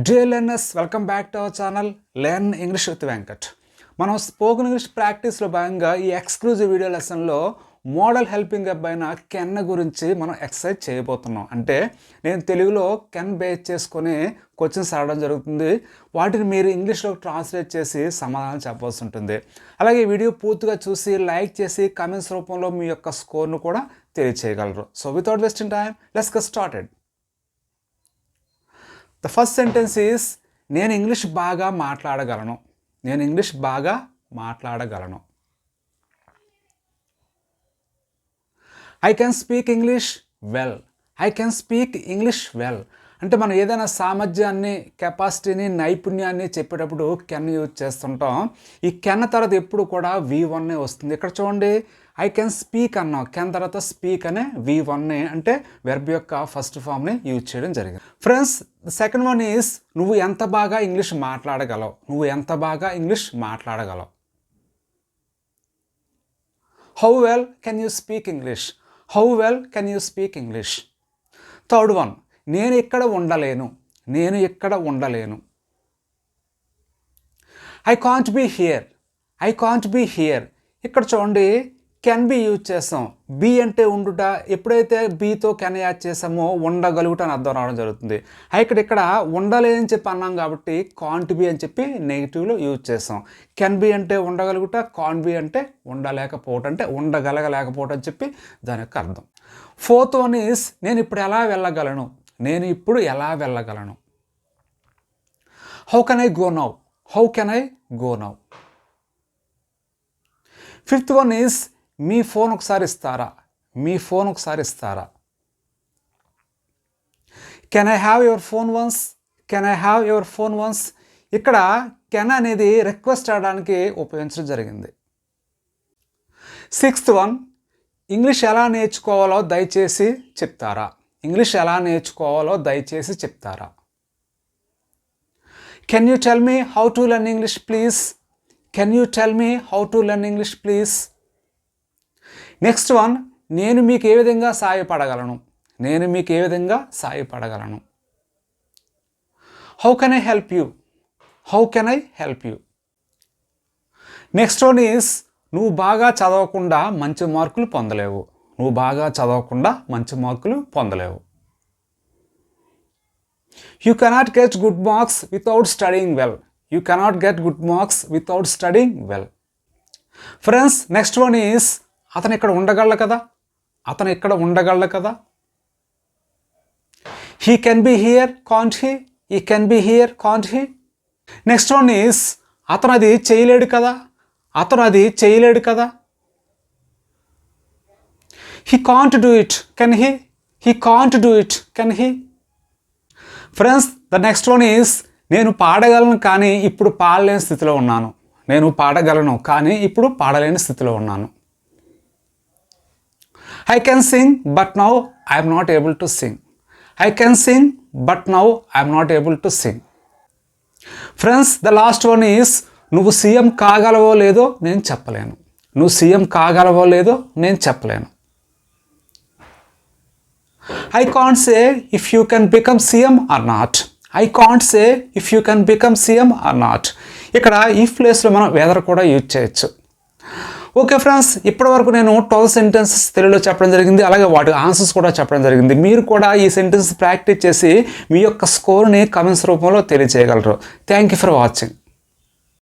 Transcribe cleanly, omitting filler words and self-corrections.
Dear learners, welcome back to our channel Learn English with Venkat. మనం spoken English ప్రాక్టీస్లో భాగంగా ఈ exclusive video లెసన్లో మోడల్ హెల్పింగ్ వెర్బ్ అయిన కెన్ గురించి మనం ఎక్సర్సైజ్ చేయబోతున్నాం. అంటే నేను తెలుగులో కెన్ బేస్ చేసుకొని క్వశ్చన్స్ అడగడం జరుగుతుంది. వాటిని మీరు ఇంగ్లీష్లో ట్రాన్స్లేట్ చేసి సమాధానం చెప్పాల్సి ఉంటుంది. అలాగే వీడియో పూర్తిగా చూసి లైక్ చేసి కామెంట్స్ రూపంలో మీ యొక్క స్కోర్ను కూడా తెలియచేయగలరు. So without wasting time let's get started. The first sentence is నేను ఇంగ్లీష్ బాగా మాట్లాడగలను. నేను ఇంగ్లీష్ బాగా మాట్లాడగలను. I can speak English well. I can speak English well. అంటే మనం ఏదైనా సామర్థ్యాన్ని, కెపాసిటీని, నైపుణ్యాన్ని చెప్పేటప్పుడు కెన్ యూజ్ చేస్తుంటాం. ఈ కెన్ తర్వాత ఎప్పుడు కూడా V1 వస్తుంది. ఇక్కడ చూడండి, ఐ కెన్ స్పీక్ అన్నాం, కెన్ తర్వాత స్పీక్ అనే V1 అంటే వెర్బ్ యొక్క ఫస్ట్ ఫామ్ని యూజ్ చేయడం జరిగింది. ఫ్రెండ్స్, సెకండ్ వన్ ఈస్ నువ్వు ఎంత బాగా ఇంగ్లీష్ మాట్లాడగలవు. నువ్వు ఎంత బాగా ఇంగ్లీష్ మాట్లాడగలవు. How well can you speak English. How well can you speak English. Third one, నేను ఇక్కడ ఉండలేను. నేను ఇక్కడ ఉండలేను. I can't be here. I can't be here. ఇక్కడ చూడండి, కెన్ బి యూజ్ చేస్తాం. బీ అంటే ఉండుట. ఎప్పుడైతే బీతో కెన్ యాడ్ చేసామో ఉండగలుగుట అని అర్థం రావడం జరుగుతుంది. ఇక్కడ ఉండలేని చెప్పి అన్నాం కాబట్టి కాంట్ బి అని చెప్పి నెగిటివ్లో యూజ్ చేస్తాం. కెన్ బి అంటే ఉండగలుగుట, కాంట్ బి అంటే ఉండలేకపోవటం, అంటే ఉండగలగలేకపోవటం అని చెప్పి దాని యొక్క అర్థం. ఫోర్త్ వన్ ఈస్ నేను ఇప్పుడు ఎలా వెళ్ళగలను. నేను ఇప్పుడు ఎలా వెళ్ళగలను. How can I go now. How can I go now. Fifth one is me phone ఒకసారి ఇస్తారా. మీ ఫోన్ ఒకసారి ఇస్తారా. Can I have your phone once. Can I have your phone once. ఇక్కడ కెన్ అనేది రిక్వెస్ట్ చేయడానికి ఉపయోగించడం జరిగింది. సిక్స్త్ వన్, ఇంగ్లీష్ ఎలా నేర్చుకోవాలో దయచేసి చెప్తారా. ఇంగ్లీష్ ఎలా నేర్చుకోవాలో దయచేసి చెప్తారా. Can you tell me how to learn English please. Can you tell me how to learn English please. Next one, నేను మీకు ఏ విధంగా సాయపడగలను. నేను మీకు ఏ విధంగా సాయపడగలను. How can I help you. How can I help you. Next one is నువ్వు బాగా చదవకుండా మంచి మార్కులు పొందలేవు. నువ్వు బాగా చదవకుండా మంచి మార్కులు పొందలేవు. You cannot get good marks without studying well. You cannot get good marks without studying well. Friends, next one is అతను ఇక్కడ ఉండగలడు కదా. అతను ఇక్కడ ఉండగలడు కదా. He can be here can't he. He can be here can't he. Next one is అతను అది చేయలేడు కదా. అతను అది చేయలేడు కదా. He can't do it can he. He can't do it can he. Friends, the next one is నేను పాడగలను కానీ ఇప్పుడు పాడలేని స్థితిలో ఉన్నాను. నేను పాడగలను కానీ ఇప్పుడు పాడలేని స్థితిలో ఉన్నాను. I can sing but now I am not able to sing. I can sing but now I am not able to sing. Friends, the last one is నువ్వు సీఎం కాగలవో లేదో నేను చెప్పలేను. నువ్వు సీఎం కాగలవో లేదో నేను చెప్పలేను. I can't say if you can become CM or not. I can't say if you can become CM or not. ఇక్కడ ఈ ప్లేస్లో మనం వెదర్ కూడా యూజ్ చేయొచ్చు. ఓకే ఫ్రెండ్స్, ఇప్పటివరకు నేను 12 సెంటెన్సెస్ తెలుగులో చెప్పడం జరిగింది. అలాగే వాటి ఆన్సర్స్ కూడా చెప్పడం జరిగింది. మీరు కూడా ఈ సెంటెన్స్ ప్రాక్టీస్ చేసి మీ యొక్క స్కోర్ని కామెంట్స్ రూపంలో తెలియజేయగలరు. Thank you for watching.